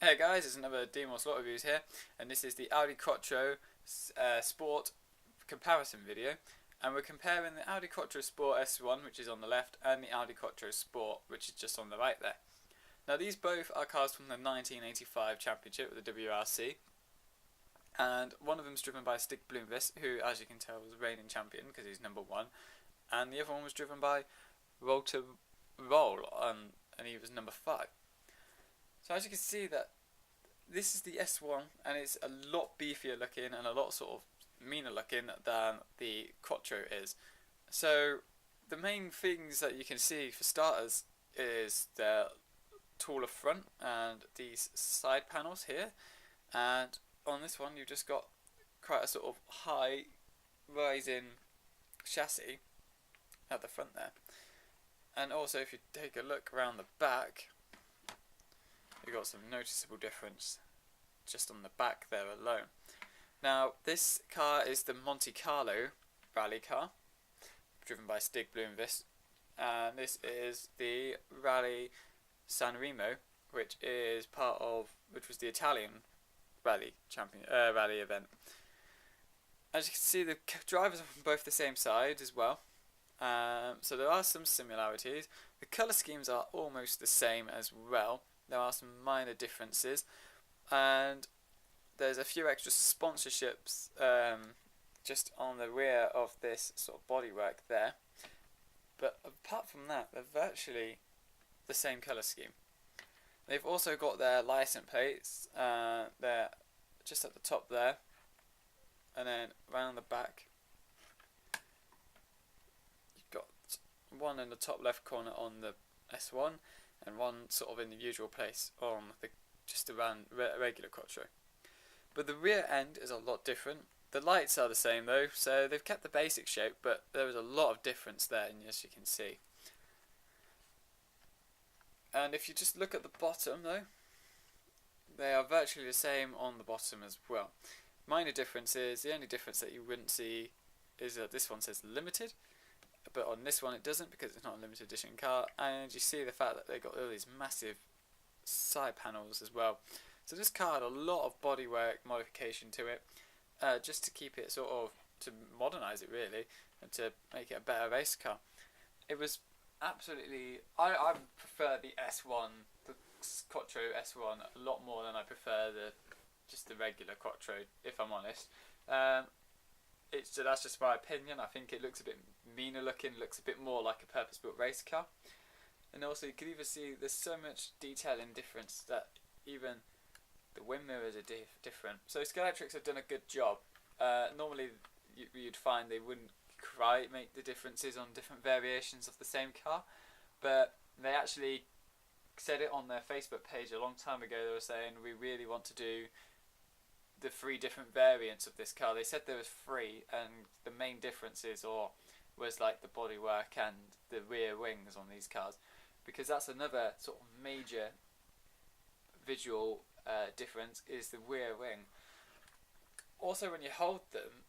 Hey guys, it's another Demon Slot Reviews here, and this is the Audi Quattro Sport comparison video, and we're comparing the Audi Quattro Sport S1, which is on the left, and the Audi Quattro Sport, which is just on the right there. Now these both are cars from the 1985 championship with the WRC, and one of them is driven by Stig Blomqvist, who as you can tell was reigning champion because he's number one, and the other one was driven by Walter Roll, and he was number 5. So as you can see that this is the S1 and it's a lot beefier looking and a lot sort of meaner looking than the Quattro is. So the main things that you can see for starters is the taller front and these side panels here, and on this one you've just got quite a sort of high rising chassis at the front there. And also if you take a look around the back, you've got some noticeable difference just on the back there alone. Now this car is the Monte Carlo rally car driven by Stig Blomqvist, and this is the Rally San Remo, which was the Italian rally rally event. As you can see, the drivers are from both the same side as well, so there are some similarities. The colour schemes are almost the same as well. There are some minor differences, and there's a few extra sponsorships just on the rear of this sort of bodywork there. But apart from that, they're virtually the same colour scheme. They've also got their license plates. They're just at the top there, and then around the back, you've got one in the top left corner on the S1. And one sort of in the usual place on just around regular Quattro. But the rear end is a lot different. The lights are the same though, so they've kept the basic shape, but there is a lot of difference there, as you can see. And if you just look at the bottom though, they are virtually the same on the bottom as well. Minor differences, the only difference that you wouldn't see is that this one says limited, but on this one it doesn't because it's not a limited edition car, and you see the fact that they got all these massive side panels as well. So this car had a lot of bodywork modification to it, just to keep it sort of, to modernise it really, and to make it a better race car. It was absolutely, I prefer the S1, the Quattro S1 a lot more than I prefer just the regular Quattro, if I'm honest. That's just my opinion. I think it looks a bit meaner looking, looks a bit more like a purpose-built race car. And also you can even see there's so much detail and difference that even the wind mirrors are different. So Scalextric have done a good job. Normally you'd find they wouldn't quite make the differences on different variations of the same car, but they actually said it on their Facebook page a long time ago. They were saying we really want to do the 3 different variants of this car. They said there was 3, and the main differences was like the bodywork and the rear wings on these cars, because that's another sort of major visual difference is the rear wing. Also when you hold them,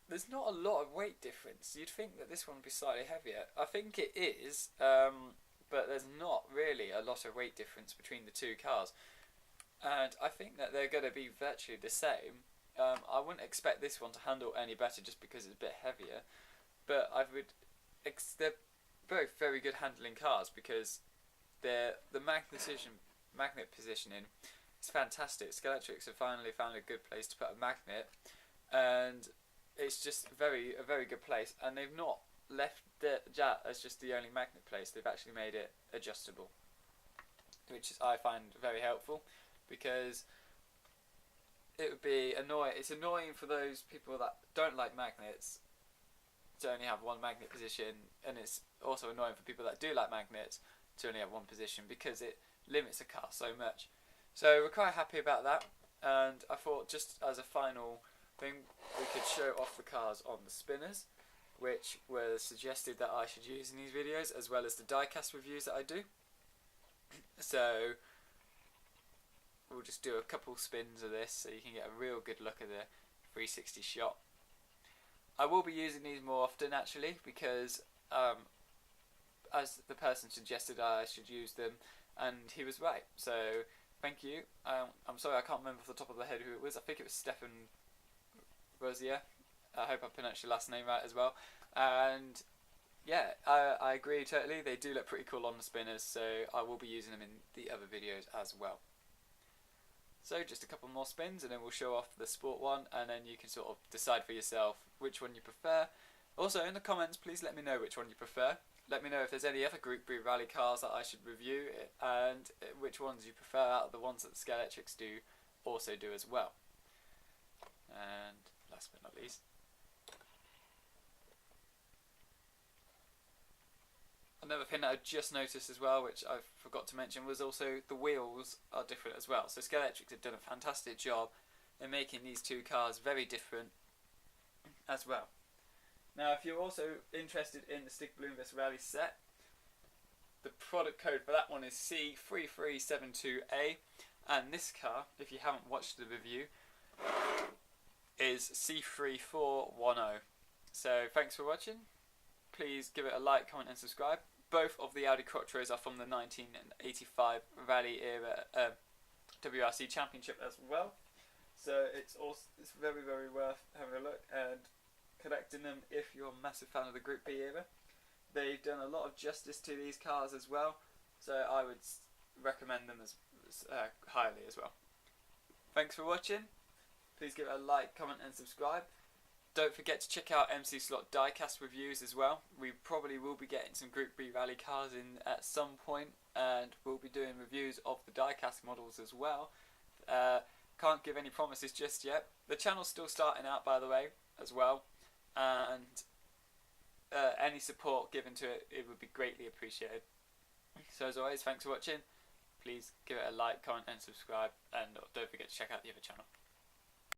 there's not a lot of weight difference. You'd think that this one would be slightly heavier. I think it is, but there's not really a lot of weight difference between the 2 cars. And I think that they're going to be virtually the same. I wouldn't expect this one to handle any better just because it's a bit heavier, but they're both very good handling cars because the magnet positioning is fantastic. Scalextric have finally found a good place to put a magnet, and it's just a very good place. And they've not left that as just the only magnet place. They've actually made it adjustable, which I find very helpful. Because it would be annoying. It's annoying for those people that don't like magnets to only have one magnet position, and it's also annoying for people that do like magnets to only have one position because it limits a car so much. So we're quite happy about that, and I thought just as a final thing we could show off the cars on the spinners, which were suggested that I should use in these videos, as well as the diecast reviews that I do. So we'll just do a couple spins of this so you can get a real good look at the 360 shot. I will be using these more often actually, because as the person suggested I should use them, and he was right. So thank you. I'm sorry I can't remember off the top of the head who it was. I think it was Stefan Rosier. I hope I pronounced your last name right as well. And yeah, I agree totally. They do look pretty cool on the spinners, so I will be using them in the other videos as well. So just a couple more spins and then we'll show off the sport one, and then you can sort of decide for yourself which one you prefer. Also in the comments, please let me know which one you prefer. Let me know if there's any other Group B rally cars that I should review, and which ones you prefer out of the ones that the Scalextrics do also do as well. And last but not least, another thing that I just noticed as well, which I forgot to mention, was also the wheels are different as well. So Scalextrics have done a fantastic job in making these two cars very different as well. Now, if you're also interested in the Stick Balloon vs Rally set, the product code for that one is C3372A, and this car, if you haven't watched the review, is C3410. So thanks for watching. Please give it a like, comment and subscribe. Both of the Audi Quattros are from the 1985 Rally era WRC Championship as well. So it's very, very worth having a look and collecting them if you're a massive fan of the Group B era. They've done a lot of justice to these cars as well, so I would recommend them as highly as well. Thanks for watching. Please give it a like, comment and subscribe. Don't forget to check out MC Slot diecast reviews as well. We probably will be getting some Group B rally cars in at some point, and we'll be doing reviews of the diecast models as well. Can't give any promises just yet. The channel's still starting out, by the way, as well, and any support given to it, it would be greatly appreciated. So as always, thanks for watching. Please give it a like, comment and subscribe, and don't forget to check out the other channel.